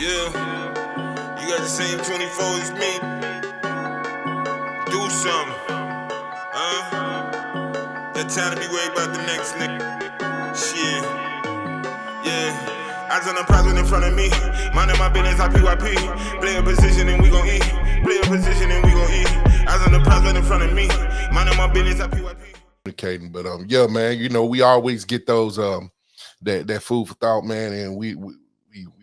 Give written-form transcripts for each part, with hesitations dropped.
Yeah, you got the same 24 as me. Do something, that time to be worried about the next nigga. Shit, yeah. Eyes on the prize in front of me. Minding my business, I PYP. Play a position and we gon' eat. Play a position and we gon' eat. Eyes on the prize in front of me. Minding my business, I PYP. But yeah, man, you know, we always get those that food for thought, man, and we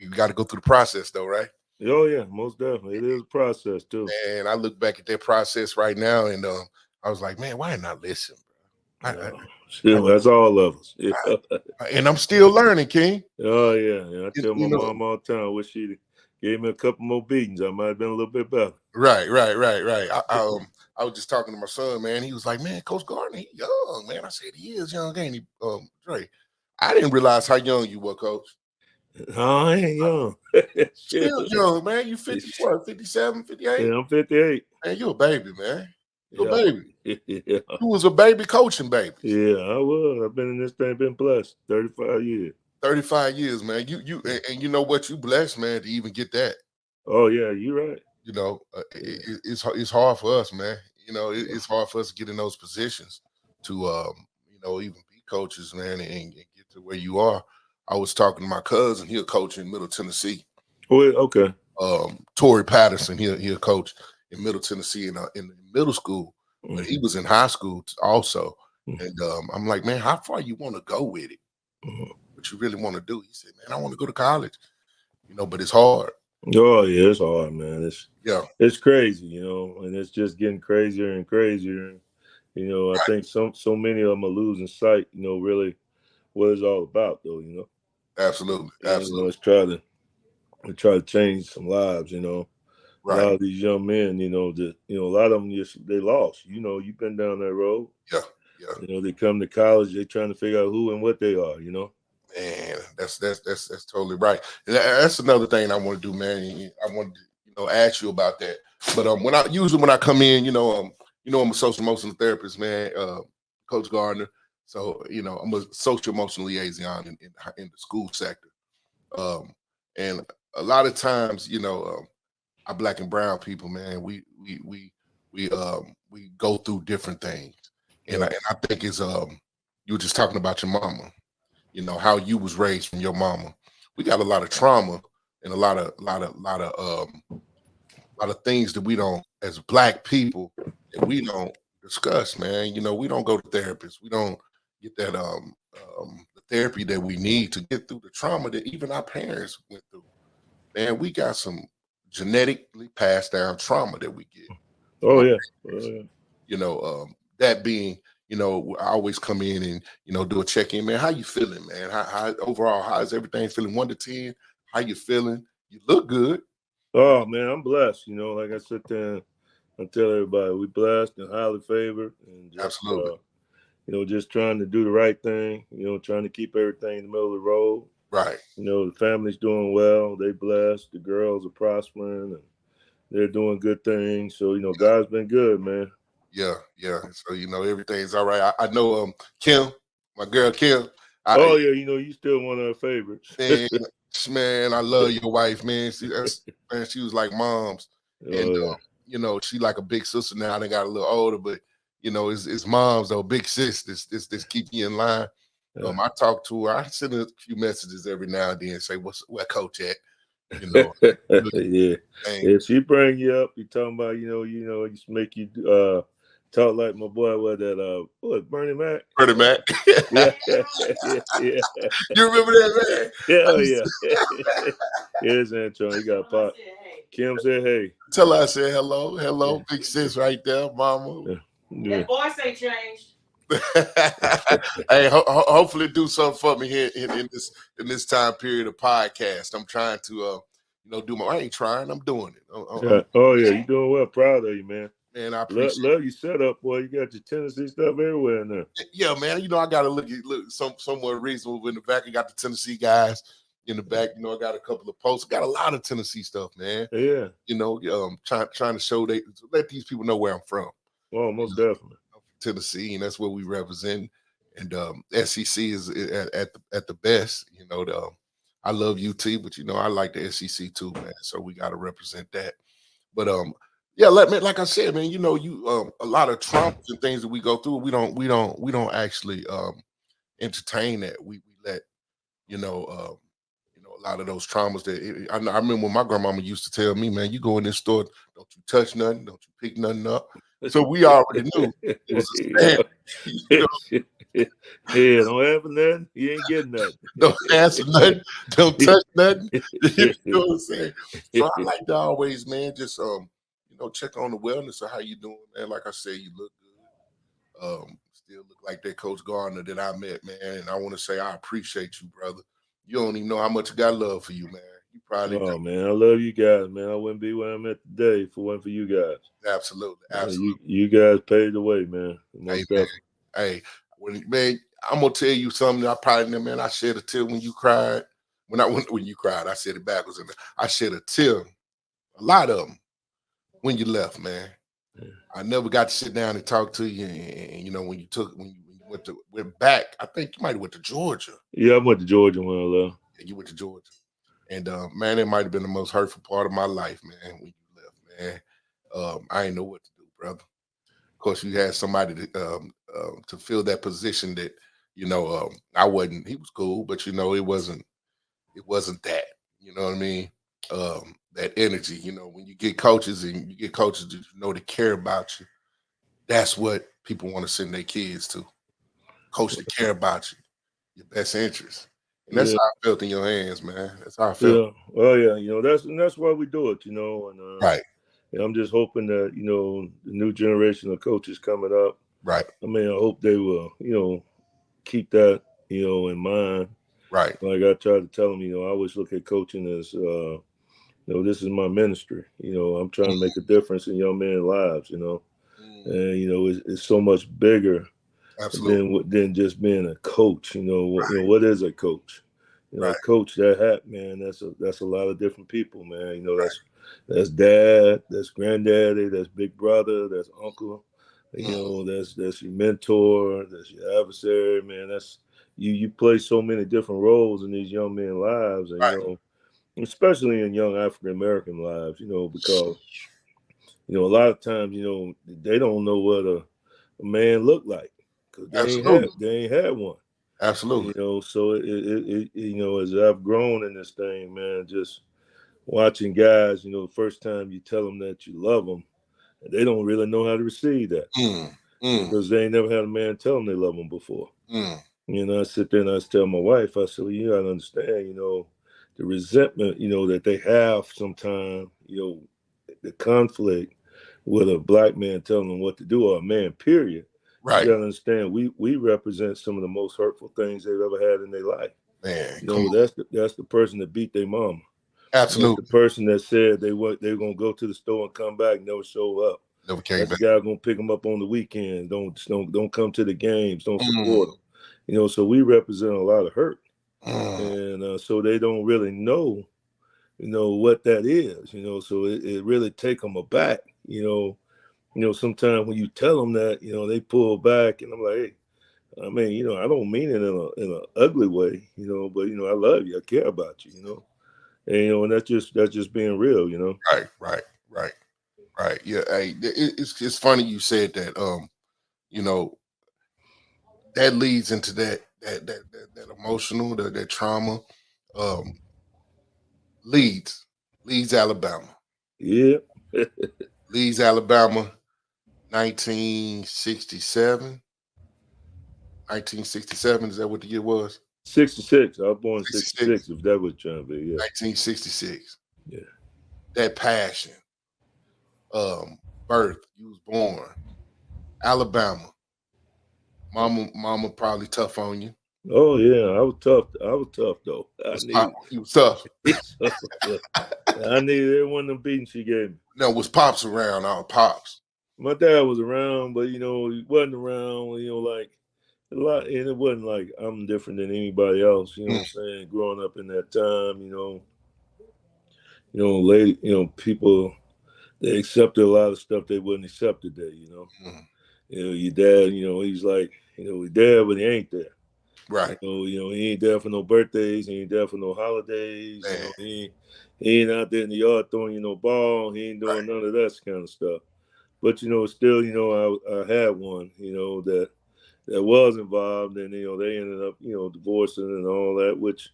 got to go through the process though, right? Oh yeah, most definitely. It is a process too. And I look back at that process right now, and I was like, man, why didn't I listen, bro? That's all of us. Yeah. And I'm still learning, King. Oh yeah. I tell my mom all the time, I wish she gave me a couple more beatings. I might have been a little bit better. Right. I was just talking to my son, man. He was like, man, Coach Garner, he young, man. I said, he is young, ain't he? Dre, I didn't realize how young you were, Coach. Oh, I ain't young. Still young, man. You 50, what, 57, 58? Yeah, I'm 58. Man, you a baby, man. You a baby. Yeah. You was a baby coaching baby. Yeah, I was. I've been in this thing, been blessed. 35 years. 35 years, man. And you know what? You blessed, man, to even get that. Oh, yeah, you're right. You know, it's hard for us, man. You know, it's hard for us to get in those positions to, you know, even be coaches, man, and get to where you are. I was talking to my cousin. He'll coach in Middle Tennessee. Oh, okay. Torrey Patterson, he'll coach in Middle Tennessee in middle school, but he was in high school also. And I'm like, man, how far you want to go with it? What you really want to do? He said, man, I want to go to college. You know, but it's hard. Oh yeah, it's hard, man. It's crazy, you know, and it's just getting crazier and crazier. You know, I think so many of them are losing sight, you know, really what it's all about, though, you know. Absolutely. You know, let's try to change some lives, you know. Right. A lot of these young men, you know, a lot of them they lost. You know, you've been down that road. Yeah. You know, they come to college, they're trying to figure out who and what they are, you know. Man, that's totally right. And that's another thing I want to do, man. I want to, you know, ask you about that. But when I come in, you know, I'm a social emotional therapist, man, Coach Garner. So, you know, I'm a social emotional liaison in the school sector. And a lot of times, you know, our Black and brown people, man, we go through different things. And I think it's you were just talking about your mama. You know, how you was raised from your mama. We got a lot of trauma and a lot of things that we don't, as Black people, that we don't discuss, man. You know, we don't go to therapists. We don't get that the therapy that we need to get through the trauma that even our parents went through. Man, we got some genetically passed down trauma that we get. Oh yeah. You know, that being, you know, I always come in and, you know, do a check-in, man. How you feeling, man? How overall, how is everything feeling? 1 to 10, how you feeling? You look good. Oh man, I'm blessed. You know, like I sit there and tell everybody, we blessed and highly favored, and just, absolutely. You know, just trying to do the right thing. You know, trying to keep everything in the middle of the road. Right. You know, the family's doing well. They blessed. The girls are prospering and they're doing good things. So, you know, God's been good, man. Yeah. So, you know, everything's all right. I know Kim, my girl Kim. Yeah, you know, you still one of her favorites. Man, I love your wife, man. She was like moms. And you know, she like a big sister now. They got a little older, but you know, it's moms though, big sis. This keep me in line. I talk to her. I send her a few messages every now and then and say, where Coach at? You know. Yeah. If she bring you up, you talking about, you know, used to make you talk like my boy with that Bernie Mac. Bernie Mac. Yeah. You remember that, man? Yeah. Here's Antoine. You got pop. Kim said hey. Tell her I said hello, big sis right there, mama. Yeah. That voice ain't changed. Hey, hopefully do something for me here in this time period of podcast. I'm trying to you know, I ain't trying, I'm doing it. Oh yeah, you doing well. Proud of you, man. Man, I appreciate love you set up, boy. You got your Tennessee stuff everywhere in there. Yeah, man. You know, I gotta look somewhat reasonable in the back. I got the Tennessee guys in the back. You know, I got a couple of posts. Got a lot of Tennessee stuff, man. Yeah. You know, trying to show let these people know where I'm from. Oh, most definitely. Tennessee, and that's what we represent. And SEC is at the best. You know, I love UT, but you know, I like the SEC too, man. So we got to represent that. But yeah, like I said, man, you know, a lot of traumas and things that we go through, we don't actually entertain that. We let a lot of those traumas that I remember when my grandmama used to tell me, man, you go in this store, don't you touch nothing, don't you pick nothing up. So we already knew it was a standard. Yeah, don't have nothing. You ain't getting nothing. Don't answer nothing. Don't touch nothing. You know what I'm saying? So I like to always, man, just check on the wellness of how you doing, man. Like I said, you look good. Still look like that Coach Garner that I met, man. And I want to say I appreciate you, brother. You don't even know how much I got love for you, man. You probably man, I love you guys, man. I wouldn't be where I'm at today if it wasn't for you guys. Absolutely. You guys paved the way, man. Hey, man. Hey, man, I'm gonna tell you something. I probably, man, I shed a tear when you cried. When you cried, I said it backwards. I shed a tear, a lot of them, when you left, man. Yeah. I never got to sit down and talk to you. And you know, when you went back, I think you might have went to Georgia. Yeah, I went to Georgia when I left. Yeah, you went to Georgia. And man, it might have been the most hurtful part of my life, man, when you left, man. I didn't know what to do, brother. Of course, you had somebody to fill that position that, I wasn't. He was cool, but it wasn't that. You know what I mean? That energy. When you get coaches and you get coaches that that care about you, that's what people want to send their kids to. Coach that care about you, your best interest. And that's how I felt in your hands, man. That's how I felt. Yeah. Well, yeah, that's why we do it, and right. And I'm just hoping that, the new generation of coaches coming up. Right. I mean, I hope they will, keep that, in mind. Right. Like I try to tell them, I always look at coaching as, this is my ministry. I'm trying to make a difference in young men's lives, and, it's so much bigger than just being a coach. What is a coach? Right. Coach, that hat, man, that's a lot of different people, man. That's dad, that's granddaddy, that's big brother, that's uncle, that's your mentor, that's your adversary, man. That's you play so many different roles in these young men's lives, and especially in young African American lives, because a lot of times, they don't know what a man look like because they ain't had one. Absolutely. So it as I've grown in this thing, man, just watching guys, the first time you tell them that you love them, they don't really know how to receive that because they ain't never had a man tell them they love them before. I sit there and I tell my wife, I said, well, you got to understand, the resentment, that they have sometimes, the conflict with a black man telling them what to do, or a man, period. Right. You got to understand, we represent some of the most hurtful things they've ever had in their life. Man, that's the person that beat their mama. Absolutely. That's the person that said they were going to go to the store and come back, never show up. Never came That's back. the guy going to pick them up on the weekend. Don't come to the games. Don't support them. So we represent a lot of hurt, and so they don't really know, what that is. So it really take them aback. Sometimes when you tell them that, they pull back, and I'm like, hey, I mean, I don't mean it in an ugly way, but I love you, I care about you, and and that's just being real, Right. Yeah. Hey, it's funny you said that. That leads into that emotional, that trauma. Leeds, Alabama. Yeah. Leeds, Alabama, 1967. 1967, is that what the year was? 66. I was born in 66, if that was trying to be, yeah. 1966. Yeah. That passion. Birth, you was born. Alabama. Mama probably tough on you. Oh yeah, I was tough though. He was tough. I needed every one of them beatings she gave me. No, was Pops around? Our Pops. My dad was around, but he wasn't around. Like a lot, and it wasn't like I'm different than anybody else. You know what I'm saying? Growing up in that time, people they accepted a lot of stuff they wouldn't accept today. Your dad, he's like, your dad, but he ain't there. Right. He ain't there for no birthdays. He ain't there for no holidays. Man. He ain't out there in the yard throwing you no ball. He ain't doing none of that kind of stuff. But still, I had one, that was involved, and they ended up, divorcing and all that, which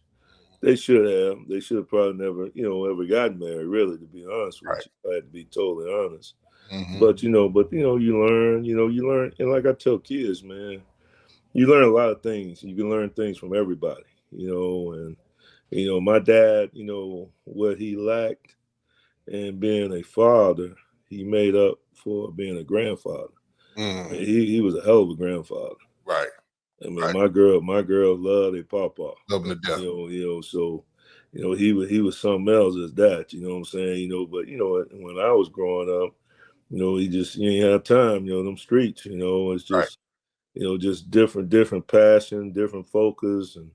they should have. They should have probably never, ever gotten married. Really, to be honest with you, I had to be totally honest. Mm-hmm. But you learn, and like I tell kids, man, you learn a lot of things. You can learn things from everybody, and my dad, what he lacked in being a father, he made up for being a grandfather. Mm. He was a hell of a grandfather. Right. I mean, my girl loved their papa. Love him to death. So he was something else as that. You know what I'm saying? But when I was growing up, he ain't have time. Them streets. It's just just different passion, different focus, and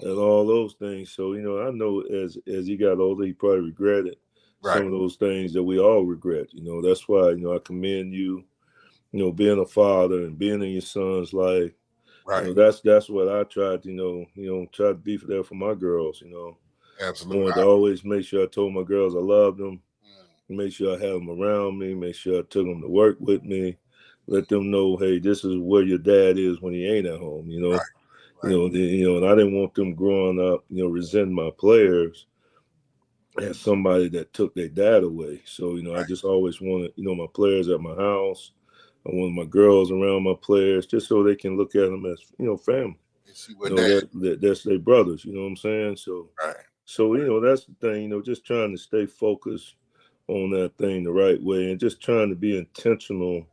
all those things. So I know as he got older, he probably regretted some of those things that we all regret. That's why I commend you. Being a father and being in your son's life. Right. That's what I tried to, try to be there for my girls, Absolutely. I wanted to always make sure I told my girls I loved them, make sure I had them around me, make sure I took them to work with me, let them know, hey, this is where your dad is when he ain't at home, and I didn't want them growing up, resenting my players as somebody that took their dad away. So, I just always wanted, my players at my house. I want my girls around my players just so they can look at them as, family. That's their brothers, you know what I'm saying? So, that's the thing, just trying to stay focused on that thing the right way and just trying to be intentional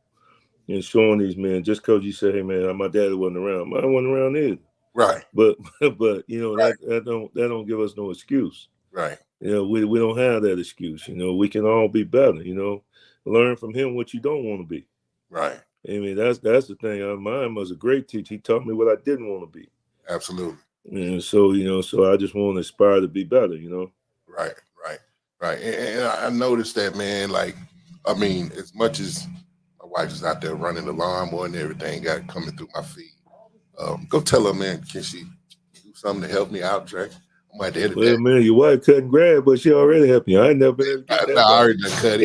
in showing these men, just because you say, hey, man, my daddy wasn't around. Mine wasn't around either. Right. But that don't give us no excuse. Right. We don't have that excuse. We can all be better, learn from him what you don't want to be. Right. I mean, that's the thing. Mine was a great teacher. He taught me what I didn't want to be. Absolutely. And so, so I just want to aspire to be better, Right. And I noticed that, man, like, I mean, as much as my wife is out there running the lawnmower and everything got coming through my feed, go tell her, man, can she do something to help me out, Drake? Well, man, your wife couldn't grab, but she already helped you. I ain't never been able to get that. I already done cut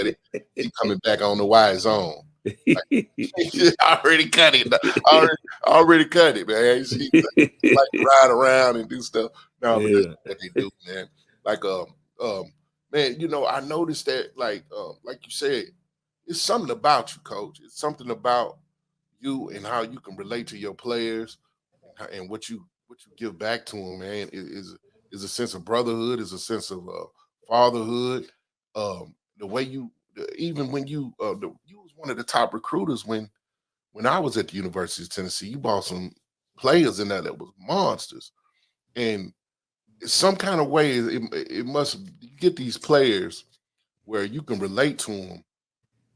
it. He coming back on the Y zone. I already cut it. Already cut it, man. She like to ride around and do stuff. No, but that's what they do, man. Like, man, I noticed that, like you said, it's something about you, Coach. It's something about you and how you can relate to your players and what you give back to them, man. Is a sense of brotherhood, is a sense of fatherhood. The way even when you was one of the top recruiters when I was at the University of Tennessee, you brought some players in there that was monsters. And some kind of way, it must get these players where you can relate to them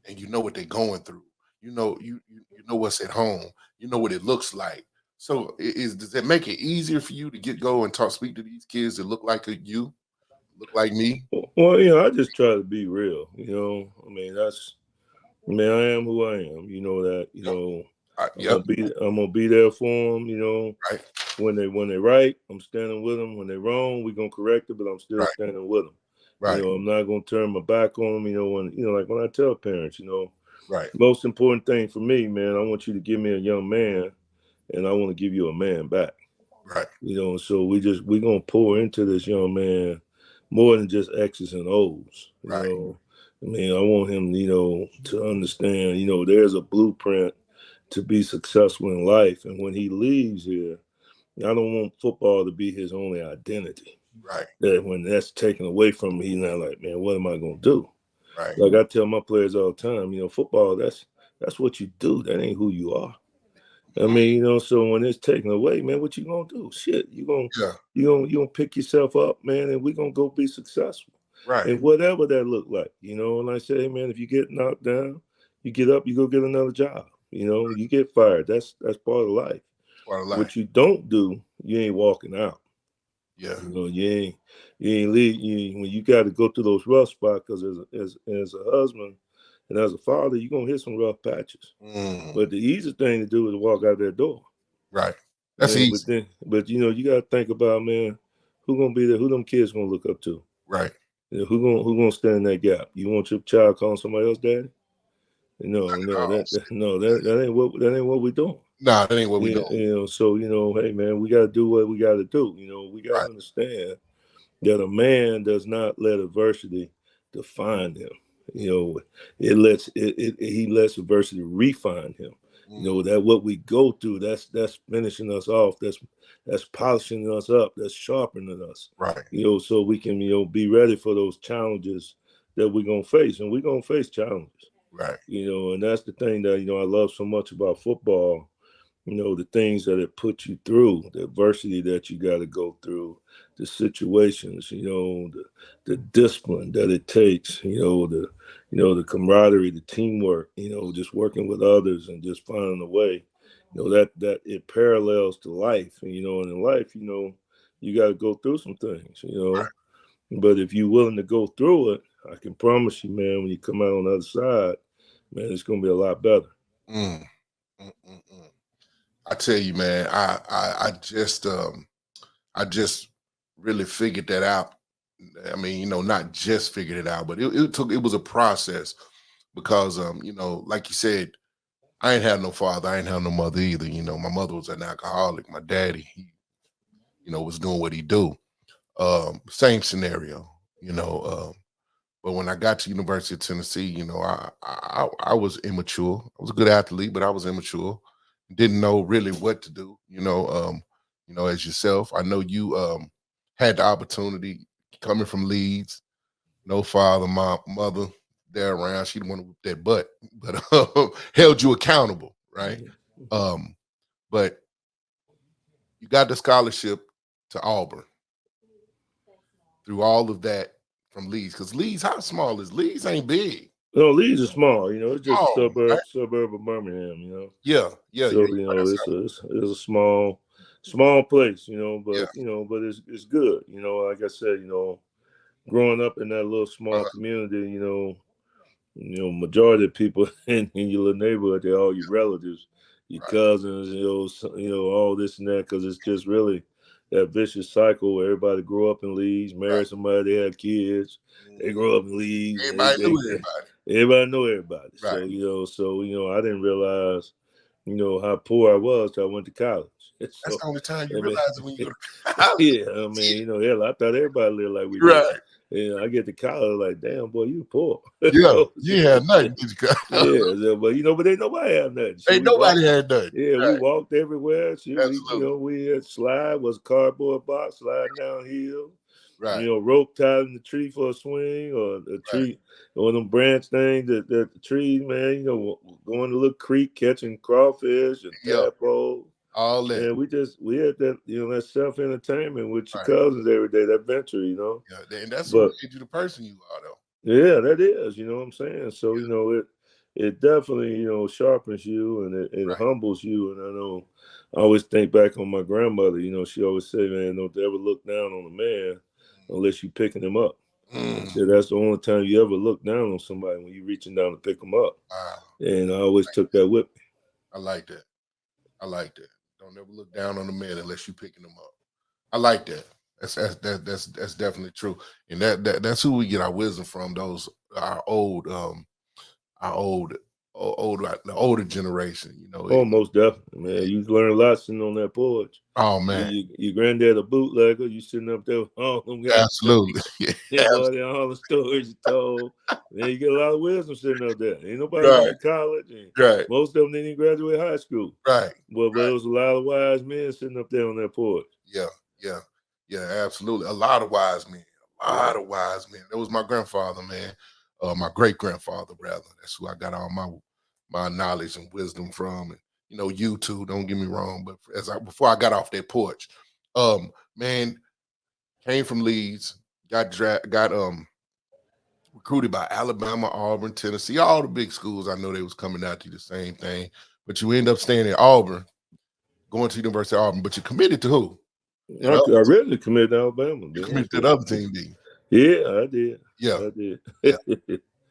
and you know what they're going through. You know what's at home. You know what it looks like. So does that make it easier for you to go and speak to these kids that look like you, look like me? Well, I just try to be real. I mean, I am who I am. You know that. I'm gonna be there for them. Right. When they right, I'm standing with them. When they wrong, we gonna correct it, but I'm still standing with them. Right. I'm not gonna turn my back on them. Like when I tell parents, right. Most important thing for me, man, I want you to give me a young man, and I want to give you a man back. Right. So we gonna pour into this young man more than just X's and O's. Right. I mean, I want him, to understand, there's a blueprint to be successful in life. And when he leaves here, I don't want football to be his only identity. Right. That when that's taken away from me, he's not like, man, what am I gonna do? Right. Like I tell my players all the time, football, that's what you do. That ain't who you are. I mean, so when it's taken away, man, what you gonna do? Shit, you gonna pick yourself up, man, and we gonna go be successful. Right. And whatever that look like, and I say, hey, man, if you get knocked down, you get up, you go get another job. You get fired. That's part of life. Part of life. What you don't do, you ain't walking out. Yeah. You ain't leave. When you got to go through those rough spots, because as a husband and as a father, you're gonna hit some rough patches. But the easy thing to do is walk out that door. Right. That's easy. But you got to think about, man, who gonna be there? Who them kids gonna look up to? Right. Who gonna stand in that gap? You want your child calling somebody else daddy? No, that ain't what we doing. Nah, that ain't what we doing. So hey man, we got to do what we got to do. We got to understand that a man does not let adversity define him. He lets adversity refine him. That what we go through, that's finishing us off. That's polishing us up. That's sharpening us. Right. So we can be ready for those challenges that we're gonna face, and we're gonna face challenges. Right. And that's the thing that I love so much about football. The things that it puts you through, the adversity that you got to go through, the situations, the discipline that it takes, the camaraderie, the teamwork, just working with others and just finding a way, that it parallels to life. And in life, you got to go through some things, Right. But if you're willing to go through it, I can promise you, man, when you come out on the other side, man, it's going to be a lot better. I tell you, man, I just really figured that out. I mean, not just figured it out, but it was a process because, like you said, I ain't had no father, I ain't had no mother either. My mother was an alcoholic. My daddy, he, was doing what he do. Same scenario, but when I got to University of Tennessee, I was immature. I was a good athlete, but I was immature. Didn't know really what to do, as yourself. I know you had the opportunity coming from Leeds, no father, mother there around. She didn't want to whip that butt, but held you accountable, right? But you got the scholarship to Auburn through all of that from Leeds. Because Leeds, how small is Leeds? Ain't big. No, Leeds is small. It's just a suburb of Birmingham. Yeah. So it's a small place. But it's good. Like I said, growing up in that little small community, majority of people in your little neighborhood, they're all your relatives, your cousins, all this and that, because it's just really that vicious cycle where everybody grew up in Leeds, married somebody, they had kids, they grew up in Leeds. Everybody knew everybody. Everybody know everybody. Right. So I didn't realize, how poor I was till I went to college. That's the only time you realize it when you go to college. Hell, I thought everybody lived like we did. I get to college like, damn, boy, you poor. Yeah, you had nothing. But ain't nobody had nothing. Ain't nobody had nothing. Yeah, we walked everywhere. We had slide, was a cardboard box, sliding downhill. Right. Rope tied in the tree for a swing, or a tree, or them branch things that the trees, man, going to little creek, catching crawfish and tadpoles. All that. And we had that, that self-entertainment with your cousins every day, that venture, Yeah, and that's what made you the person you are, though. Yeah, that is, what I'm saying? So, it definitely, sharpens you and it humbles you. And I know, I always think back on my grandmother, she always said, man, don't ever look down on a man unless you're picking him up. So that's the only time you ever look down on somebody, when you're reaching down to pick them up. And I always took that with me. I like that. Don't ever look down on a man unless you're picking them up. I like that. That's definitely true. And that's who we get our wisdom from, those the older generation, Oh, most definitely, man. You learn a lot sitting on that porch. Oh, man. Your granddad a bootlegger, you sitting up there with all them guys. Absolutely. All the stories you told. Man, you get a lot of wisdom sitting up there. Ain't nobody in college. And most of them didn't even graduate high school. Right. But there was a lot of wise men sitting up there on that porch. Yeah, absolutely. A lot of wise men. That was my grandfather, man. My great-grandfather, rather. That's who I got all my knowledge and wisdom from. And, you too, don't get me wrong. But before I got off that porch, man, came from Leeds, got recruited by Alabama, Auburn, Tennessee, all the big schools. I know they was coming out to the same thing. But you end up staying in Auburn, going to University of Auburn. But you committed to who? I really committed to Alabama. You committed to the other team, did you? Yeah, I did. Yeah. I did.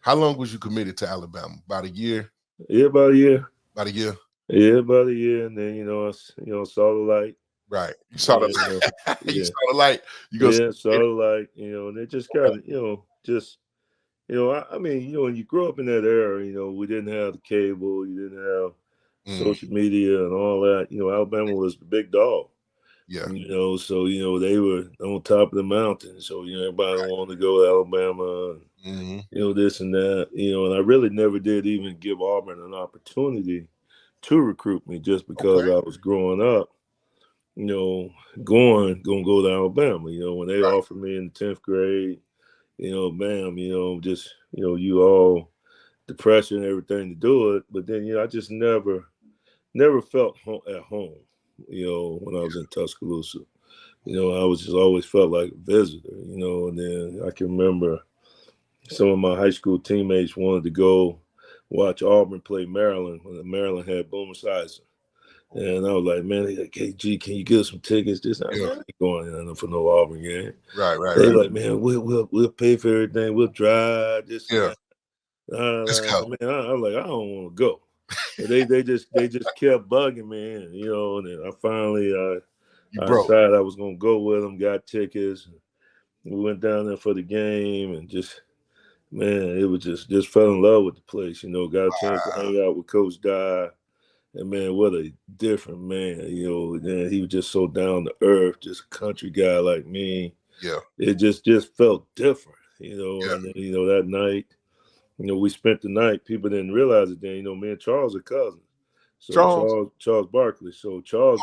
How long was you committed to Alabama? About a year? Yeah, about a year. About a year? Yeah, about a year, and then saw the light. Right. You saw the you saw the light. You go. Yeah, saw the light. And it just got just. I mean, when you grow up in that era, we didn't have the cable, you didn't have social media and all that. Alabama was the big dog. Yeah. So they were on top of the mountain. So everybody wanted to go to Alabama. This and that. And I really never did even give Auburn an opportunity to recruit me just because I was growing up. Gonna go to Alabama. When they offered me in the 10th grade. Bam, just, you all the pressure and everything to do it. But then, I just never felt at home, when I was in Tuscaloosa. I was just always felt like a visitor, and then I can remember some of my high school teammates wanted to go watch Auburn play Maryland when Maryland had Boomer Esiason. And I was like, man, like, hey, G, can you get some tickets? Man, I ain't going for no Auburn game. Right. They like, man, we'll pay for everything. We'll drive. This and that. Let's go. Man, I'm like, I don't want to go. But they just kept bugging me, and then I finally I decided I was gonna go with them. Got tickets. We went down there for the game, and just, man, it was just fell in love with the place. Got a chance to hang out with Coach Dye. And man, what a different man, and he was just so down to earth, just a country guy like me. Yeah. It just felt different, and then, that night, we spent the night. People didn't realize it then, me and Charles are cousins. So Charles Barkley. So Charles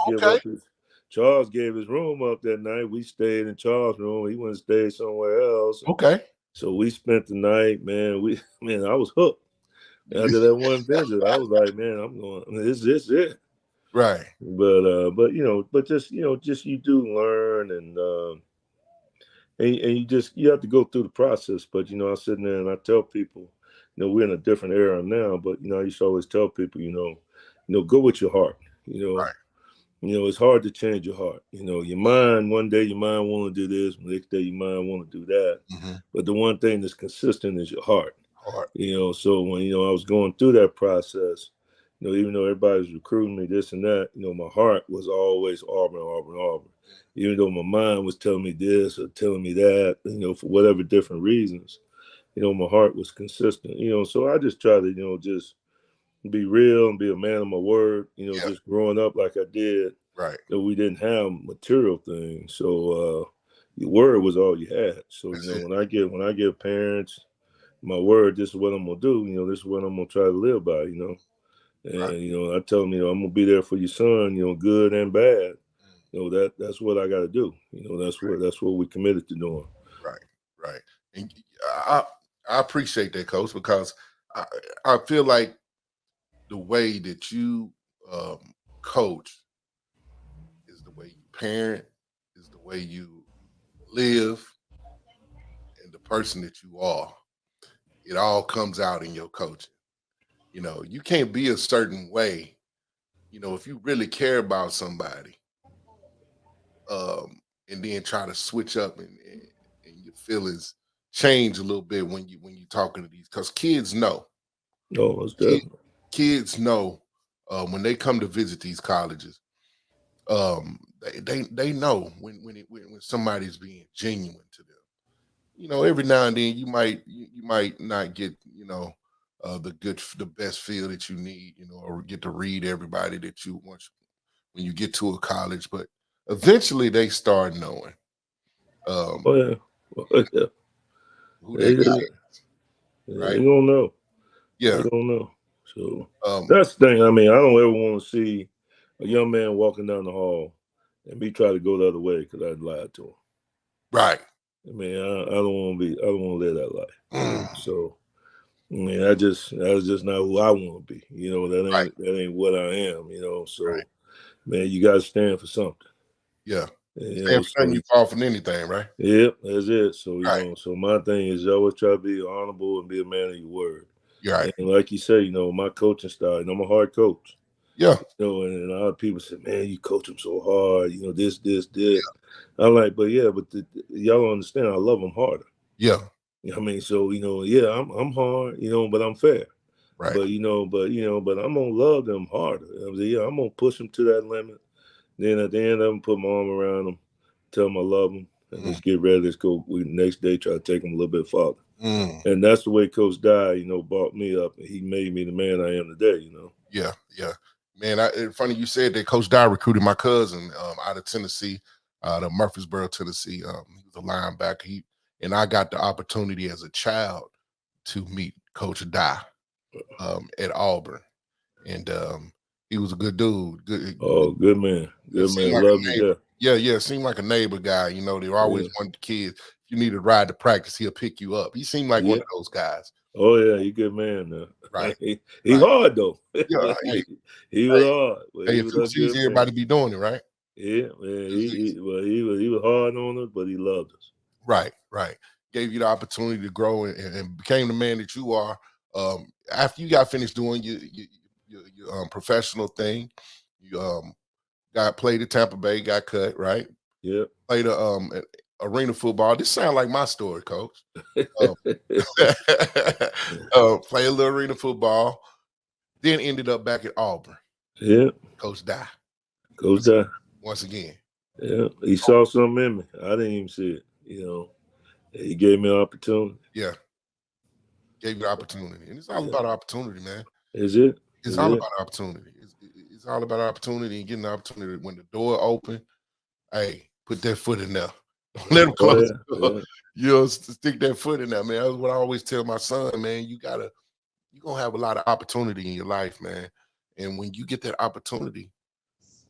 gave his room up that night. We stayed in Charles' room. He went and stayed somewhere else. Okay. So we spent the night, man. I was hooked. After that one visit, I was like, man, I'm going. This it, right? But just you do learn, and you have to go through the process. But I sit there and I tell people, we're in a different era now. But I used to always tell people, go with your heart. Right. It's hard to change your heart. Your mind. One day your mind want to do this, next day your mind want to do that. But the one thing that's consistent is your heart. So when I was going through that process, even though everybody was recruiting me, this and that, my heart was always Auburn. Even though my mind was telling me this or telling me that, for whatever different reasons, my heart was consistent. So I just try to, just be real and be a man of my word. Just growing up like I did. Right. We didn't have material things, so your word was all you had. So when I give parents my word, this is what I'm gonna do. This is what I'm gonna try to live by. And I tell them, I'm gonna be there for your son. Good and bad. That's what I got to do. That's what we committed to doing. Right. And I appreciate that, Coach, because I feel like the way that you coach is the way you parent, is the way you live, and the person that you are. It all comes out in your coaching. You can't be a certain way, if you really care about somebody, and then try to switch up and your feelings change a little bit when you're talking to these, because kids know. No, it's definitely. Kids know when they come to visit these colleges, they know when somebody's being genuine to them. Every now and then you might not get, the best feel that you need, or get to read everybody that you want when you get to a college, but eventually they start knowing. Who they got, right? They don't know. Yeah. They don't know. So that's the thing. I mean, I don't ever want to see a young man walking down the hall and me try to go the other way because I lied to him. Right. I mean, I don't want to live that life. So, I mean, that's just not who I want to be. That ain't what I am. So, man, you got to stand for something. Yeah. Stand for something, you fall for anything, right? Yep, that's it. So, so my thing is always try to be honorable and be a man of your word. Right. And like you say, my coaching style, I'm a hard coach. Yeah. And a lot of people say, man, you coach them so hard, this. Yeah. I'm like, but y'all don't understand. I love them harder. Yeah. I mean, so, I'm hard, but I'm fair. Right. But I'm gonna love them harder. I'm gonna push them to that limit. Then at the end, I'm put my arm around them, tell them I love them, and let's get ready. Let's go. Next day, try to take them a little bit farther. And that's the way Coach Dye, brought me up, and he made me the man I am today. Yeah, yeah, man. It's funny you said that. Coach Dye recruited my cousin out of Tennessee, out of Murfreesboro, Tennessee. He was a linebacker. And I got the opportunity as a child to meet Coach Dye at Auburn, and he was a good dude. Good man. Good man. Like Love you. Yeah. Seemed like a neighbor guy. They were always wanting the kids. If you need a ride to practice, he'll pick you up. He seemed like one of those guys. Oh yeah, he good man now. Right. He hard though. Yeah, he was hard. Hey, if it's easy, everybody be doing it, right? Yeah, man. He was hard on us, but he loved us. Right. Gave you the opportunity to grow and became the man that you are. After you got finished doing your professional thing, you played at Tampa Bay, got cut, right? Yeah. Played arena football. This sounds like my story, Coach. Play a little arena football, then ended up back at Auburn. Yeah. Coach Dye. Once again. Yeah. He saw something in me. I didn't even see it. He gave me an opportunity. Yeah. Gave you the opportunity. And it's all about opportunity, man. Is it? It's all about opportunity. It's all about opportunity and getting the opportunity. When the door open, hey, put that foot in there. Don't let them close the door. Stick that foot in there, man. That's what I always tell my son, man. You're going to have a lot of opportunity in your life, man. And when you get that opportunity,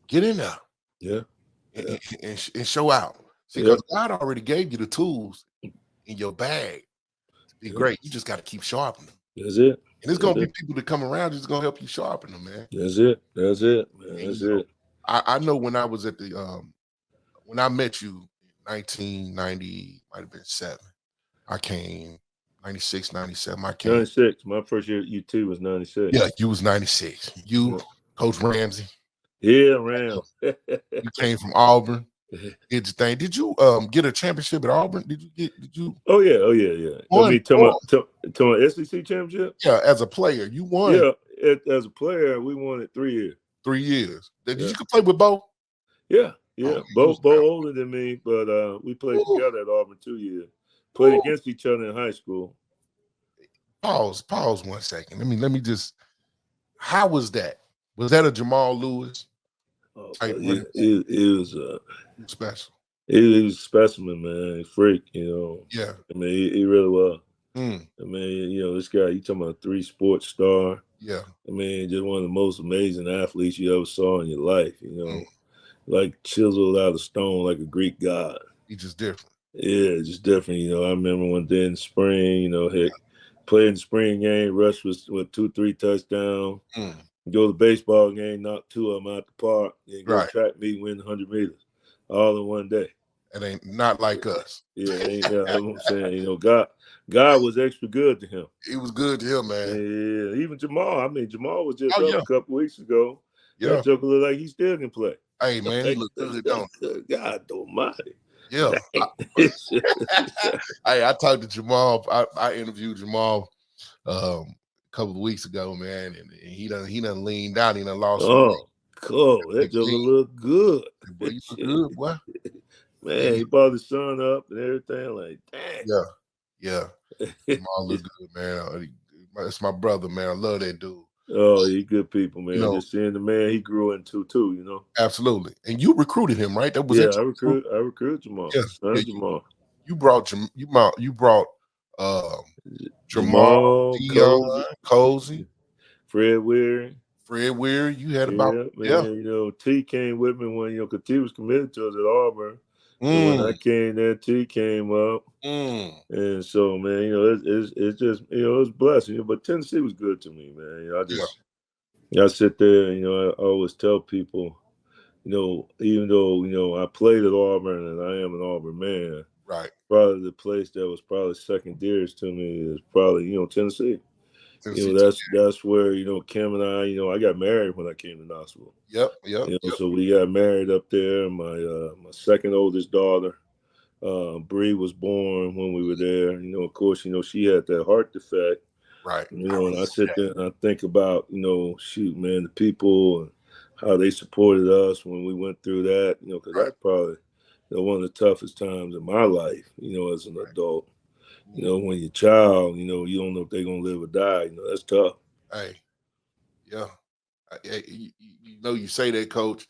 get in there. Yeah. And show out. See, because God already gave you the tools in your bag to be great. You just got to keep sharpening them. That's it. And it's going to be people that come around just going to help you sharpen them, man. That's it, man. That's it. I know when I was at when I met you in 1990, might have been 7. I came 96, 97. I came 96. My first year at UT was 96. Yeah, you was 96. You, Coach Ramsey. Yeah, Rams. You came from Auburn. Did your thing. Did you get a championship at Auburn? Did you? Oh yeah. Won, to my SEC championship? Yeah, as a player, you won. Yeah, as a player, we won it 3 years. 3 years. Did you play with Bo? Yeah. Bo older than me, but we played together at Auburn 2 years. Played against each other in high school. Pause 1 second. Let me just. How was that? Was that a Jamal Lewis? It was special. He was a specimen, man. Freak, Yeah. He really was. This guy, you talking about 3 sports star. Yeah. Just one of the most amazing athletes you ever saw in your life, like chiseled out of stone like a Greek god. He's just different. Yeah, just different. I remember one day in the spring, playing the spring game, Rush was with 2-3 touchdowns. Go to the baseball game, knock 2 of them out the park, and go track meet, win 100 meters, all in one day. It ain't not like us. Yeah, that's what I'm saying. God was extra good to him. He was good to him, man. Yeah, even Jamal. Jamal was just up a couple weeks ago. Yeah, that joker look like he still can play. Hey, man, he look good, don't he? God almighty. Yeah. I talked to Jamal. I interviewed Jamal couple of weeks ago, man, and he done leaned down. He done lost. Oh, cool. That joker look good. Boy, you look good, boy. Man, he brought his son up and everything. Like, dang. Yeah. Jamal look good, man. That's my brother, man. I love that dude. Oh, he good people, man. Just seeing the man he grew into too, Absolutely. And you recruited him, right? That was I recruited Jamal. Yeah. Jamal. You brought Jamal, Dion, Cozy, Fred Weary. You had about T came with me when because T was committed to us at Auburn. When I came there, T came up, and so man, it's just it's blessing. But Tennessee was good to me, man. I sit there, I always tell people, even though I played at Auburn and I am an Auburn man. Right. Probably the place that was probably second dearest to me is probably, Tennessee. That's where, Kim and I got married when I came to Knoxville. Yep. So we got married up there. My second oldest daughter, Bree, was born when we were there. Of course, she had that heart defect. Right. You know, and I sit there and I think about, shoot, man, the people and how they supported us when we went through that, because that's probably one of the toughest times in my life, as an adult. When your child, you don't know if they're going to live or die, that's tough. Hey, yeah. You say that, Coach,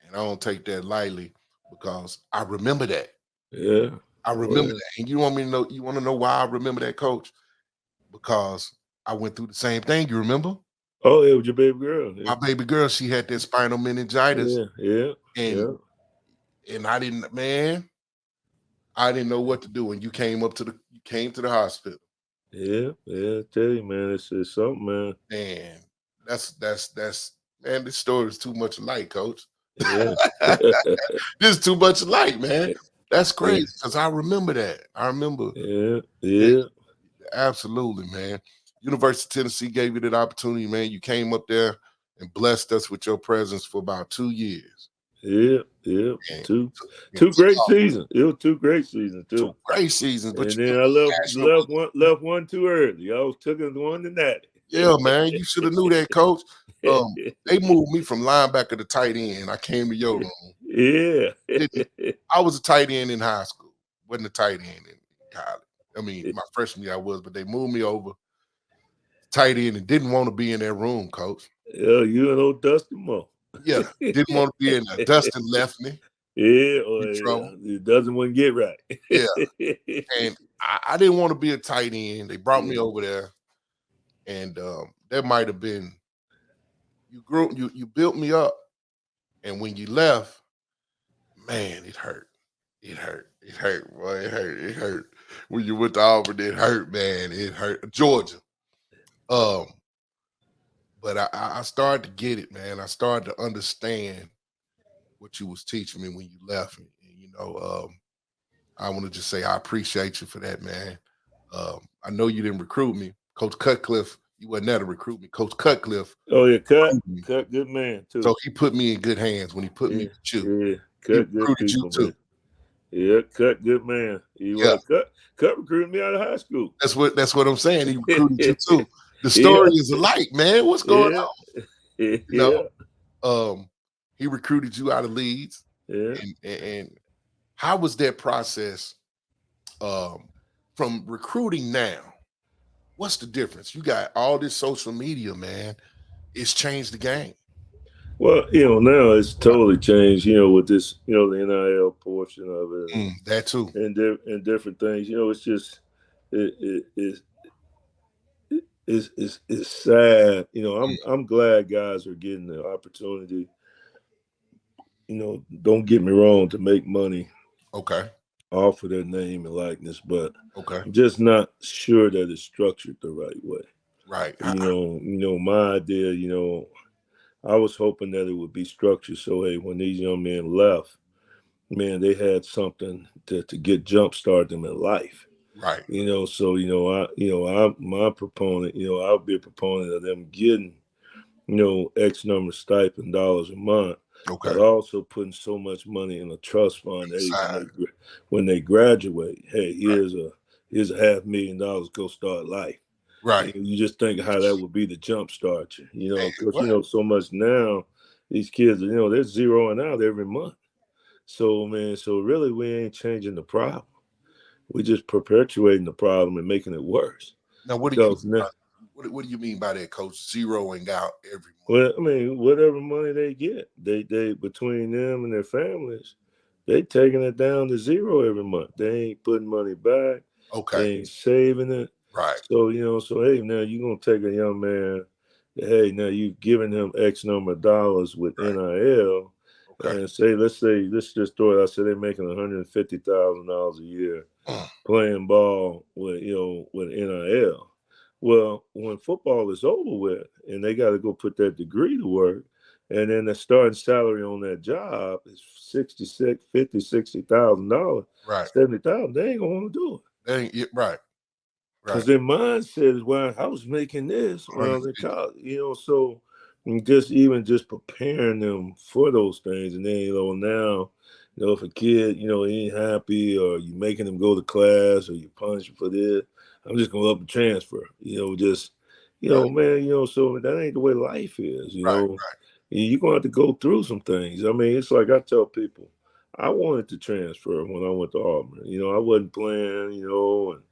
and I don't take that lightly because I remember that. Yeah. I remember that. And you want to know why I remember that, Coach? Because I went through the same thing. You remember? Oh, it was your baby girl. Yeah. My baby girl, she had that spinal meningitis. Yeah. And I didn't know what to do. And you came to the hospital. Yeah. I tell you, man, it's something, man. Man, that's man, this story is too much alike, Coach. Yeah. This is too much alike, man. That's crazy because I remember that. I remember. Yeah. Absolutely, man. University of Tennessee gave you that opportunity, man. You came up there and blessed us with your presence for about 2 years. Yeah. And two great seasons. It was 2 great seasons too. 2 great seasons, but and then I left one too early. I was taking one to that. Yeah, man, you should have knew that, Coach. They moved me from linebacker to tight end. I came to your room. Yeah. I was a tight end in high school. Wasn't a tight end in college. I mean, my freshman year I was, but they moved me over tight end and didn't want to be in that room, Coach. Yeah, you and old Dustin Moore. Yeah, didn't want to be in there. Dustin left me. Yeah, it doesn't want to get right. Yeah, and I didn't want to be a tight end. They brought me over there, and that might have been you built me up, and when you left, man, it hurt. It hurt, boy. It hurt. When you went to Auburn, it hurt, man. It hurt. Georgia. But I started to get it, man. I started to understand what you was teaching me when you left. And I want to just say I appreciate you for that, man. I know you didn't recruit me. Coach Cutcliffe, you wasn't there to recruit me. Coach Cutcliffe. Oh, yeah, Cut, good man, too. So he put me in good hands when he put me with you. Yeah, Cut, good people, you too. Man. Yeah, Cut, good man. Cut recruited me out of high school. That's what I'm saying. He recruited you too. The story is alike, man. What's going on? He recruited you out of Leeds. Yeah. And how was that process from recruiting now? What's the difference? You got all this social media, man. It's changed the game. Well, now it's totally changed, with this, the NIL portion of it. That too. And different things. It's just it's sad. I'm glad guys are getting the opportunity, don't get me wrong, to make money. Okay. Off of their name and likeness, but I'm just not sure that it's structured the right way. Right. My idea, I was hoping that it would be structured so, hey, when these young men left, man, they had something to get jump started them in life. Right. I'm my proponent, I'll be a proponent of them getting, X number of stipend dollars a month. Okay. But also putting so much money in a trust fund that when they graduate, hey, here's a $500,000, go start life. Right. You just think how that would be the jump start you, because so much now, these kids, they're zeroing out every month. So, man, really we ain't changing the problem. We're just perpetuating the problem and making it worse. Now, what do you mean by that, Coach? Zeroing out every month? Well, I mean, whatever money they get, they between them and their families, they taking it down to zero every month. They ain't putting money back. Okay. They ain't saving it. Right. So, hey, now you're going to take a young man, hey, now you've given him X number of dollars with NIL. Okay. And let's just throw it out. Say they're making $150,000 a year playing ball with NIL. Well, when football is over with and they got to go put that degree to work, and then the starting salary on that job is $60,000, right, $70,000, they ain't gonna want to do it. They ain't right. Because their mindset is, well, I was making this when I was in college, so just preparing them for those things. And then, now, if a kid, he ain't happy, or you making him go to class, or you punish him for this, I'm just going to up and transfer, You know, man, you know, so that ain't the way life is, you know. You're going to have to go through some things. I mean, it's like I tell people, I wanted to transfer when I went to Auburn. You know, I wasn't playing, you know, and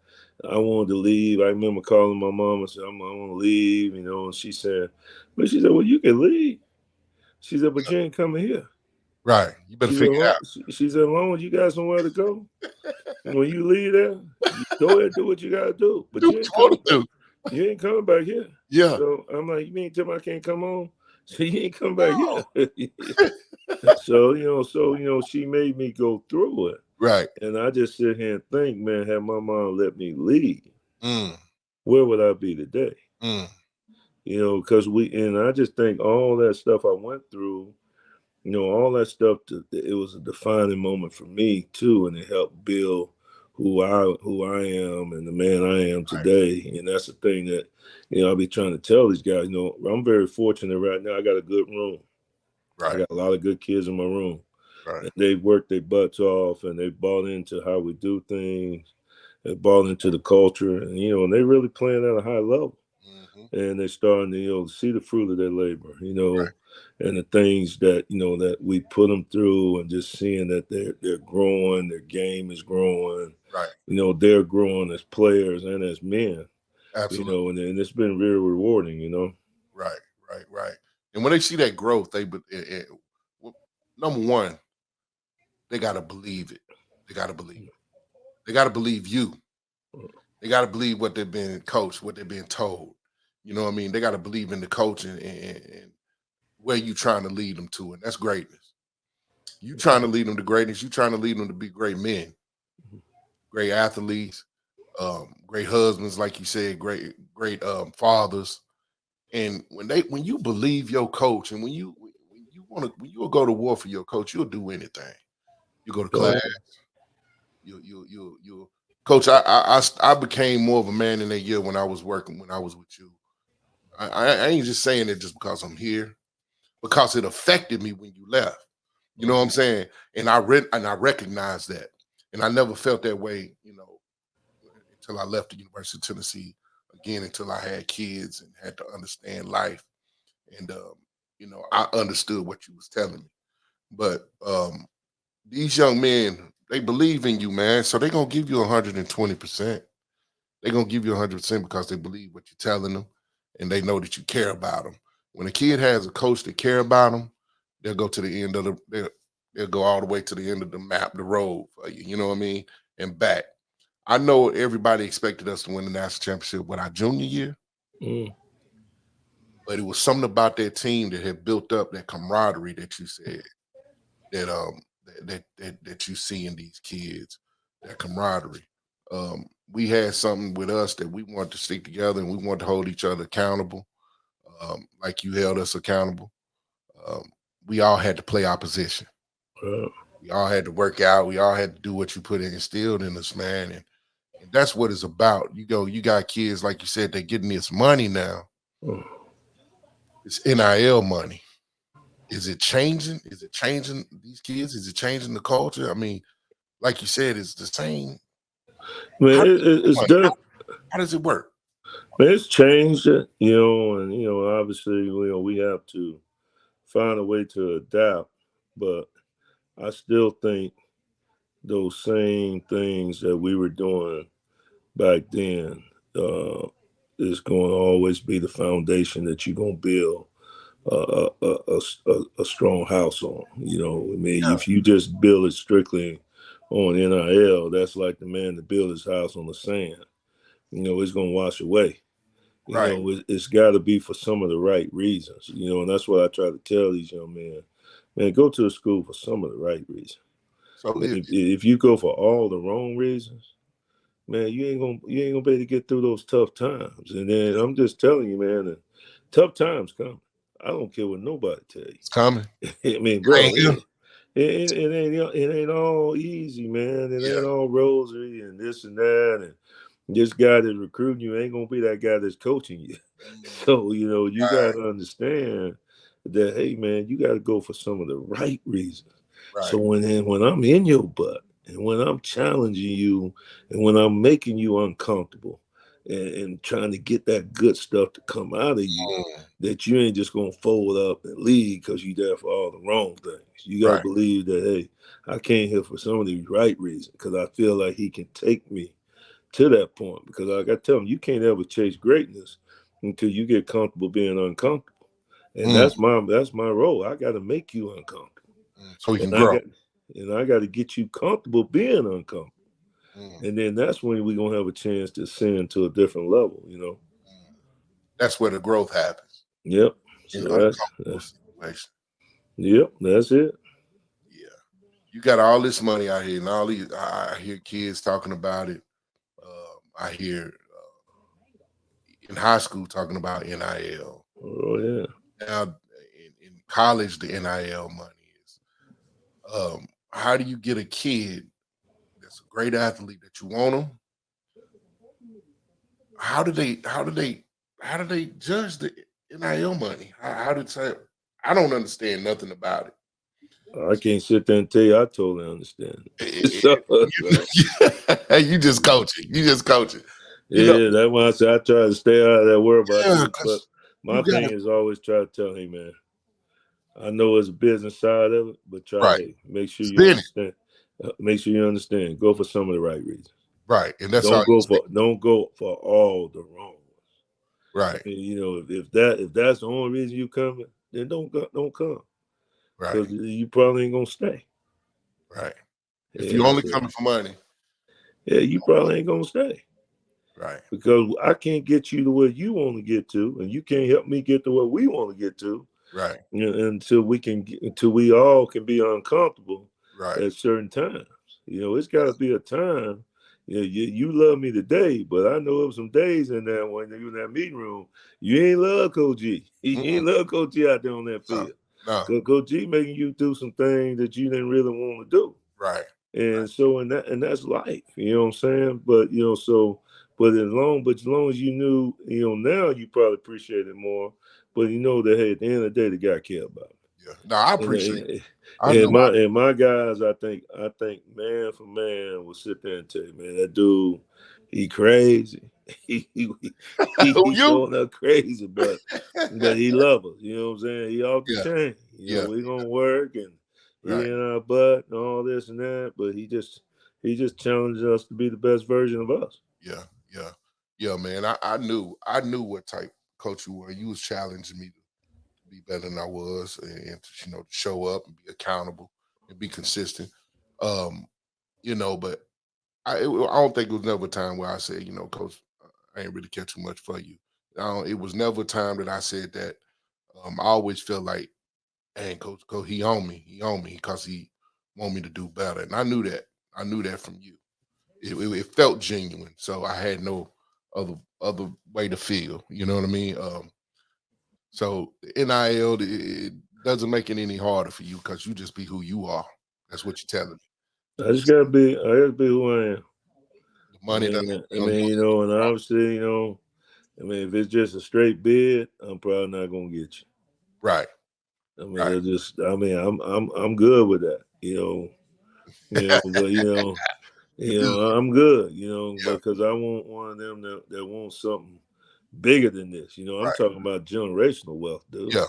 I wanted to leave. I remember calling my mom and said, I want to leave, you know, and she said, well, you can leave. She said, but you ain't coming here. Right. You better figure it out. She said, as long as you got somewhere to go, when you leave there, you go ahead and do what you got to do. But you ain't coming back. You ain't coming back here. Yeah. So I'm like, you mean tell me I can't come home? So you ain't come back here. So, you know, she made me go through it. Right. And I just sit here and think, man, had my mom let me leave, where would I be today? You know, because I just think all that stuff I went through, you know, all that stuff, it was a defining moment for me too, and it helped build who I am and the man I am today. And that's the thing that, you know, I'll be trying to tell these guys. You know, I'm very fortunate right now. I got a good room. I got a lot of good kids in my room. And they've worked their butts off, and they've bought into how we do things. They bought into the culture, and you know, and they really playing at a high level. And they're starting to, you know, see the fruit of their labor, you know, and the things that, you know, that we put them through, and just seeing that they're growing, their game is growing, you know, they're growing as players and as men, you know, and it's been very rewarding, you know. Right. And when they see that growth, number one, they got to believe it. They got to believe it. They got to believe you. They got to believe what they're being coached, what they're being told. You know what I mean? They got to believe in the coach and where you trying to lead them to, and that's greatness. You trying to lead them to greatness. You trying to lead them to be great men, great athletes, great husbands, like you said, great fathers. And when you believe your coach, and when you will go to war for your coach, you'll do anything. You go to class. You coach. I became more of a man in that year when I was with you. I ain't just saying it just because I'm here, because it affected me when you left. You know what I'm saying? And I recognized that, and I never felt that way, you know, until I left the University of Tennessee again, until I had kids and had to understand life, and you know, I understood what you was telling me. But these young men, they believe in you, man, so they're gonna give you 120%. They're gonna give you 100% because they believe what you're telling them, and they know that you care about them. When a kid has a coach that care about them, they'll go to the end of they'll go all the way to the end of the map, the road for you. You know what I mean? And back. I know everybody expected us to win the national championship with our junior year, but it was something about that team that had built up that camaraderie that you said that you see in these kids, that camaraderie. We had something with us that we wanted to stick together, and we wanted to hold each other accountable, like you held us accountable. We all had to play opposition. We all had to work out. We all had to do what you instilled in us, man. And that's what it's about. You got kids, like you said, they're getting this money now. It's NIL money. Is it changing? Is it changing these kids? Is it changing the culture? I mean, like you said, it's the same. How does it work? It's changed, you know, and you know, obviously, you know, we have to find a way to adapt, but I still think those same things that we were doing back then is going to always be the foundation that you're going to build a strong house on. You know, I mean, if you just build it strictly on NIL, that's like the man that built his house on the sand. You know, it's going to wash away. You know, it's got to be for some of the right reasons. You know, and that's what I try to tell these young men. Man, go to the school for some of the right reasons. So if you go for all the wrong reasons, man, you ain't gonna be able to get through those tough times. And then I'm just telling you, man, that tough times coming. I don't care what nobody tell you. It's coming. I mean, bro, it ain't all easy, man. It ain't all rosy and this and that. And this guy that's recruiting you ain't gonna be that guy that's coaching you. So, you know, you gotta understand that, hey, man, you gotta go for some of the right reasons. So when I'm in your butt, and when I'm challenging you, and when I'm making you uncomfortable, and trying to get that good stuff to come out of you, that you ain't just gonna fold up and leave because you there for all the wrong things. You gotta believe that, hey, I came here for some of these right reasons because I feel like he can take me to that point. Because like I tell him, you can't ever chase greatness until you get comfortable being uncomfortable. And that's my role. I gotta make you uncomfortable. So we can grow. I got to get you comfortable being uncomfortable. And then that's when we're going to have a chance to ascend to a different level, you know. That's where the growth happens. Yep. In uncomfortable situation. Yep, that's it. Yeah. You got all this money out here, and all these, I hear kids talking about it. I hear in high school talking about NIL. Oh, yeah. Now, in college, the NIL money is. How do you get a kid that's a great athlete that you want them? How do they judge the NIL money? How did say? I don't understand nothing about it. I can't sit there and tell you I totally understand. You just coaching. You just coaching. Yeah, that's why I say I try to stay out of that world. But my thing is always try to tell him, man, I know it's a business side of it, but try to make sure you understand. Make sure you understand. Go for some of the right reasons. Right, and that's don't go for all the wrong ones. Right. And, you know, if that's the only reason you coming, then don't come. Right. Because you probably ain't gonna stay. Right. If you only coming for money. Yeah, you probably ain't gonna stay. Right. Because I can't get you to where you want to get to, and you can't help me get to where we want to get to. Right. Until we all can be uncomfortable at certain times. You know, it's got to be a time. You know, you love me today, but I know there was some days in there when you in that meeting room, you ain't love Coach G. You ain't love Coach G out there on that field. No. Coach G making you do some things that you didn't really want to do. Right. And so that's life. You know what I'm saying? But you know, as long as you knew, you know, now you probably appreciate it more. But you know that, hey, at the end of the day, the guy care about it. Yeah. No, I appreciate it. And my guys, I think man for man will sit there and tell you, man, that dude, he crazy. He's showing up crazy, but he love us. You know what I'm saying? He off the chain. You know, we gonna work and he in our butt and all this and that, but he just challenges us to be the best version of us. Yeah, man. I knew what type of coach you were. You was challenging me to be better than I was, and to, you know, to show up and be accountable and be consistent. You know, but I don't think it was never a time where I said, you know, Coach, I ain't really care too much for you. It was never a time that I said that. I always felt like, hey, Coach, he on me because he want me to do better, and I knew that. I knew that from you. It felt genuine, so I had no other way to feel. You know what I mean? So NIL, it doesn't make it any harder for you because you just be who you are. That's what you're telling me. I just gotta be who I am. The money doesn't. I mean, you know, and obviously, you know, I mean, if it's just a straight bid, I'm probably not gonna get you. Right. I mean, I'm good with that. You know, but you know, I'm good. You know, because I want one of them that wants something bigger than this. You know, I'm talking about generational wealth, dude. Yeah.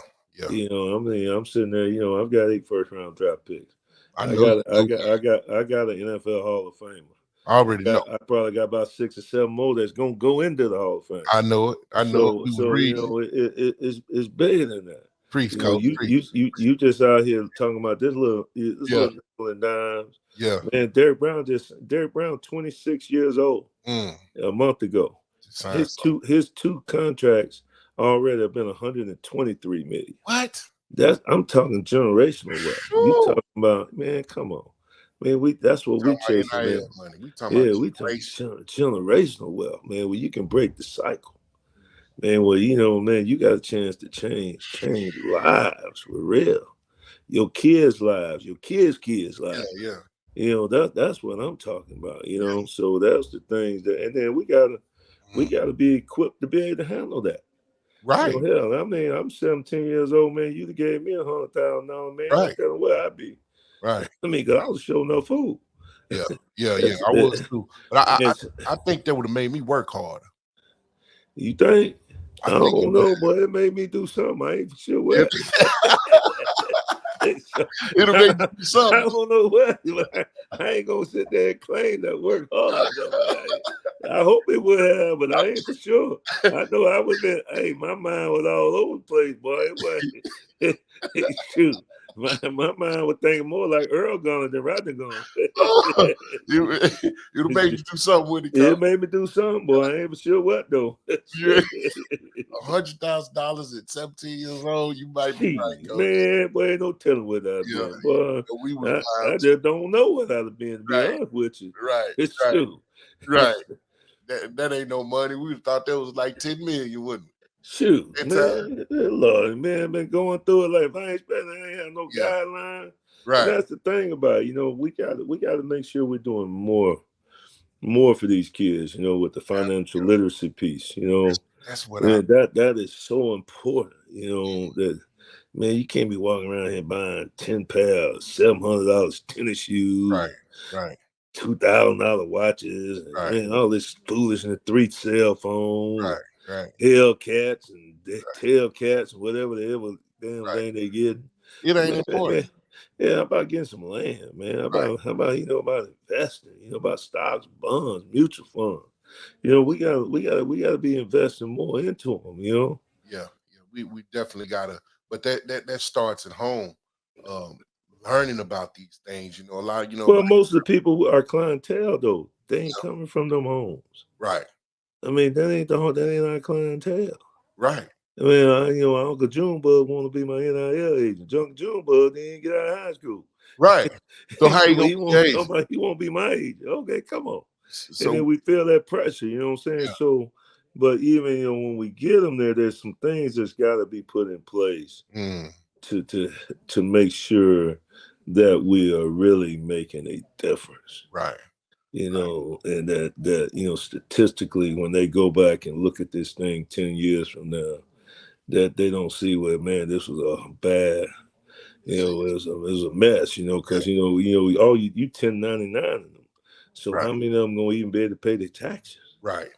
You know, I mean, I'm sitting there. You know, I've got 8 first-round draft picks. I got an NFL Hall of Famer. I already know. I probably got about 6 or 7 more that's gonna go into the Hall of Fame. I know it. So you know, it's bigger than that. Priest, Coach. You just out here talking about this little nickel and dimes. Yeah, man. Derrick Brown, 26 years old a month ago. His two contracts already have been 123 million. What? I'm talking generational wealth. You talking about, man? Come on, man. That's what we chasing, man. Money. We talking generational wealth, man. Where you can break the cycle, man. Well, you know, man, you got a chance to change lives for real. Your kids' lives, your kids' lives. Yeah. You know, that's what I'm talking about. You know, so that's the things that, and then we gotta be equipped to be able to handle that. Right. You know, hell, I mean, I'm 17 years old, man. You'd have gave me $100,000, man. Right. I don't know where I'd be. Right. I mean, because I was showing no food. Yeah. I was too. But I think that would have made me work harder. You think? I I think don't know, but it made me do something. I ain't sure what. it'll make you do something. I don't know what. I ain't gonna sit there and claim that work hard. I hope it would have, but I ain't for sure. I know I would have been. Hey, my mind was all over the place, boy. It was shoot. My mind was thinking more like Earl Garner than Rodney Garner. It'll make you do something with it. It made me do something, boy. I ain't for sure what though. $100,000 at 17 years old, you might be right, Coach. Man, boy, ain't no telling what I'd been. Boy, I just don't know what I'd have been, to be honest with you. Right. It's true. Right. That ain't no money. We thought that was like 10 million, wouldn't it? Shoot, man, Lord, man, been going through it like if I ain't spending, I ain't have no guideline. Right. And that's the thing about it. We gotta make sure we're doing more for these kids, with the financial literacy piece, That's what that is so important, that man, you can't be walking around here buying 10 pairs, $700 tennis shoes, right. $2,000 watches, and man, all this foolishness, 3 cell phones, right. Hellcats and Tailcats, whatever the ever damn thing they get. It ain't important. Man, how about getting some land, man? How about about investing, about stocks, bonds, mutual funds. We gotta be investing more into them, Yeah, we definitely gotta, but that starts at home. Learning about these things, a lot, Well, most of the people who are clientele though, they ain't coming from them homes. Right. I mean, that ain't our clientele. Right. I mean, Uncle Junebug want to be my NIL agent. Junebug didn't get out of high school. Right. So how you he won't be my agent. Okay, come on. So, and then we feel that pressure, you know what I'm saying? Yeah. So, but even when we get them there's some things that's got to be put in place to make sure that we are really making a difference. Right. And that statistically, when they go back and look at this thing 10 years from now, that they don't see where, man, this was a bad, it was a mess, because you 1099 them. So how many of them gonna even be able to pay their taxes? Right.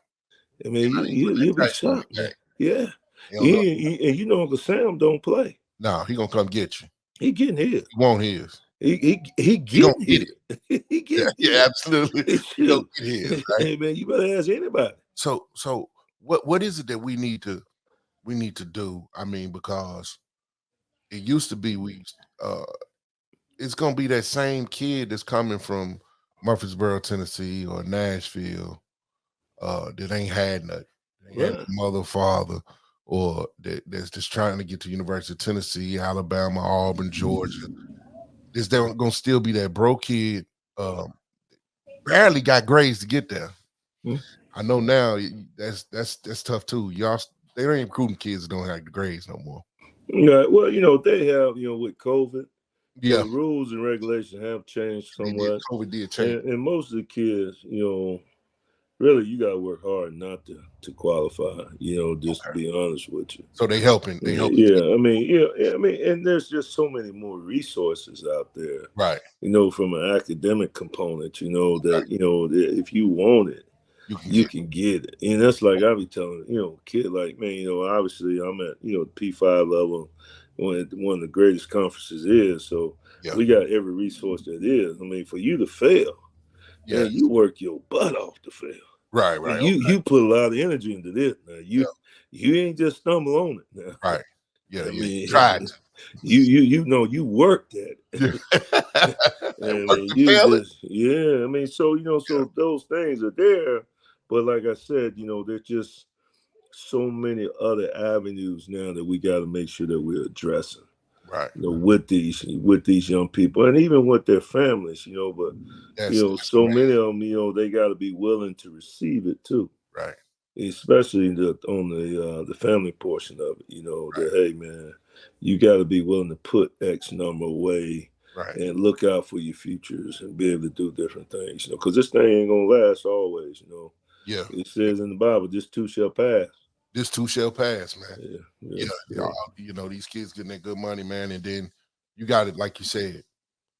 I mean, you'll be shocked. Yeah. And Uncle Sam don't play. No, he gonna come get you. He getting his. He want his. He getting his. He getting yeah, absolutely. He gonna get his, right? Hey man, you better ask anybody. So what is it that we need to do? I mean, because it used to be it's gonna be that same kid that's coming from Murfreesboro, Tennessee, or Nashville, that ain't had nothing. They ain't had mother, father, or that's just trying to get to University of Tennessee, Alabama, Auburn, Georgia. Is there gonna still be that broke kid? Barely got grades to get there. I know now that's tough too. Y'all, they ain't recruiting kids that don't have the grades no more. Yeah, well, they have, with COVID, the rules and regulations have changed somewhat. COVID did change. And most of the kids, really, you got to work hard not to qualify, just to be honest with you. So they helping. Yeah, I mean, and there's just so many more resources out there. Right. From an academic component, that, if you want it, you can get it. And that's like I be telling, kid, like, man, obviously I'm at, P5 level, one of the greatest conferences is. So we got every resource that is. I mean, for you to fail, man, you work your butt off to fail. Right. You put a lot of energy into this. Now you ain't just stumble on it now. Right. Yeah. I mean, you tried. You worked at it. So those things are there. But like I said, there's just so many other avenues now that we got to make sure that we're addressing. Right. With these young people and even with their families, but so many of them, they got to be willing to receive it too. Right. Especially on the family portion of it, that, hey man, you got to be willing to put X number away. Right. And look out for your futures and be able to do different things, because this thing ain't gonna last always, Yeah. It says in the Bible, this too shall pass. This too shall pass, man. Yeah. These kids getting that good money, man, and then you got it, like you said,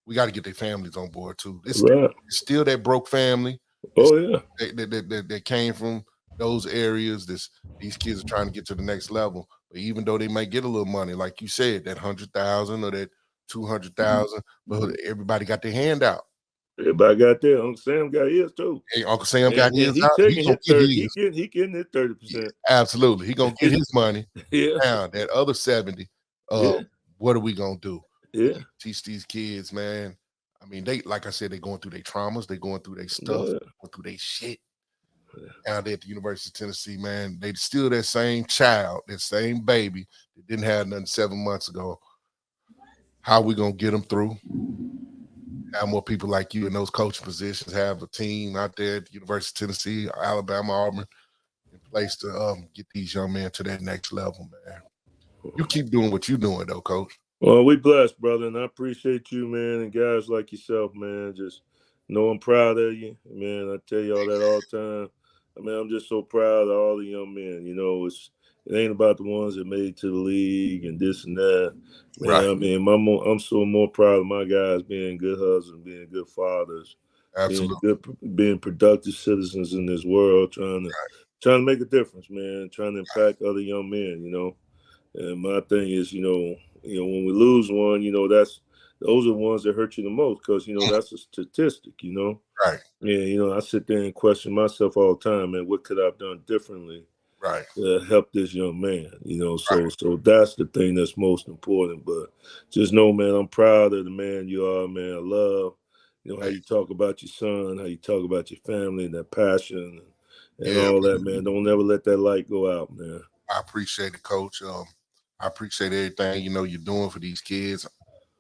we got to get their families on board too. It's still that broke family. Oh yeah. That came from those areas. That's These kids are trying to get to the next level. But even though they might get a little money, like you said, that 100,000 or that 200,000, but everybody got their hand out. Everybody got there. Uncle Sam got his too. Hey, Uncle Sam got his. He out. taking He his 30. his. He getting his 30%. Yeah, absolutely. He gonna get his money. Yeah. Now that other 70. Yeah. What are we gonna do? Yeah. Teach these kids, man. I mean, they, like I said, they're going through their traumas, they're going through their stuff, going through their shit. Now they're at the University of Tennessee, man. They still that same child, that same baby that didn't have nothing 7 months ago. How we gonna get them through? Have more people like you in those coaching positions, have a team out there at the University of Tennessee, Alabama, Auburn, in place to get these young men to that next level, man. You keep doing what you're doing, though, Coach. Well, we blessed, brother, and I appreciate you, man, and guys like yourself, man. Just know I'm proud of you, man. I tell you all that all the time. I mean, I'm just so proud of all the young men. You know, it ain't about the ones that made it to the league and this and that. Man, right. I mean, I'm so more proud of my guys being good husbands, being good fathers, being productive citizens in this world, trying to make a difference, man, trying to impact other young men, you know. And my thing is, you know, when we lose one, you know, those are the ones that hurt you the most because, you know, that's a statistic, you know. Right. Yeah, you know, I sit there and question myself all the time, man, what could I have done differently to help this young man, you know? So that's the thing that's most important. But just know, man, I'm proud of the man you are, man. I love, you know, how you talk about your son, how you talk about your family and that passion and all that, man. Don't ever let that light go out, man. I appreciate it, Coach. I appreciate everything, you know, you're doing for these kids.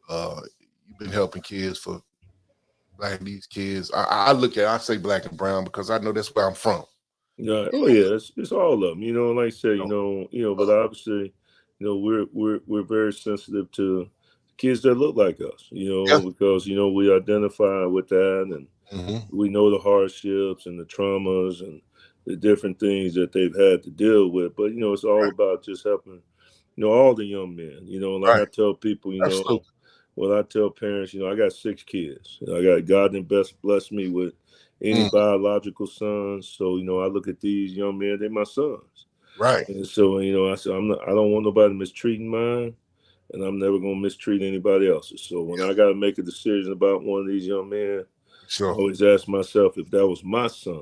You've been helping kids for these kids. I say black and brown because I know that's where I'm from. Yeah. Oh yeah, it's all of them. You know, like I say, you know, but obviously, you know, we're very sensitive to kids that look like us. You know, because you know we identify with that, and we know the hardships and the traumas and the different things that they've had to deal with. But you know, it's all about just helping, you know, all the young men. You know, like I tell people, you know. Well, I tell parents, you know, I got 6 kids. I got God and blessed me with any biological sons. So, you know, I look at these young men, they're my sons. Right. And so, you know, I said, I don't want nobody mistreating mine, and I'm never going to mistreat anybody else's. So when I got to make a decision about one of these young men, I always ask myself, if that was my son,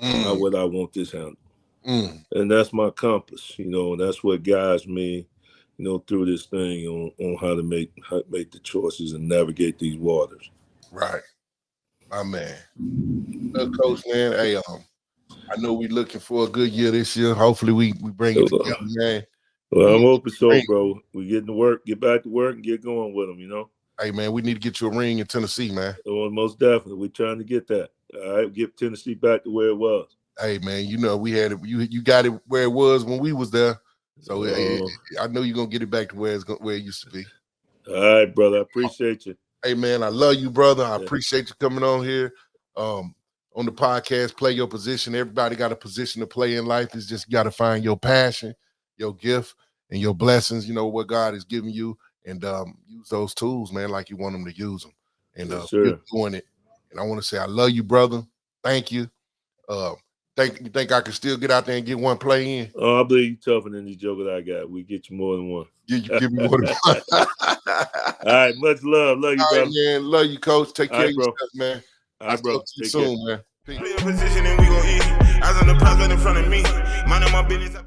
how would I want this handled? And that's my compass, you know, and that's what guides me, you know, through this thing on how to make the choices and navigate these waters. Right. My man. Look, Coach, man, hey, I know we're looking for a good year this year. Hopefully we bring it together, man. Well, I'm hoping so, bro. We get back to work and get going with them, you know. Hey, man, we need to get you a ring in Tennessee, man. Well, most definitely. We're trying to get that. All right, get Tennessee back to where it was. Hey, man, you know, we had it. You got it where it was when we was there. So I know you're going to get it back to where it used to be. All right, brother. I appreciate you. Hey, man, I love you, brother. I appreciate you coming on here. On the podcast, Play Your Position. Everybody got a position to play in life. It's just you got to find your passion, your gift, and your blessings, you know, what God has given you, and use those tools, man, like you want them to use them. And you're doing it. And I want to say I love you, brother. Thank you. You think I can still get out there and get one play in? Oh, I believe you tougher than these jokers I got. We get you more than one. You give me more than one. All right, much love. Love you, brother. Man. Love you, Coach. Take care of yourself, man. All right, bro. Talk to you soon, man. Play a position and we gon' eat. Eyes on the prize right in front of me. Minding my business.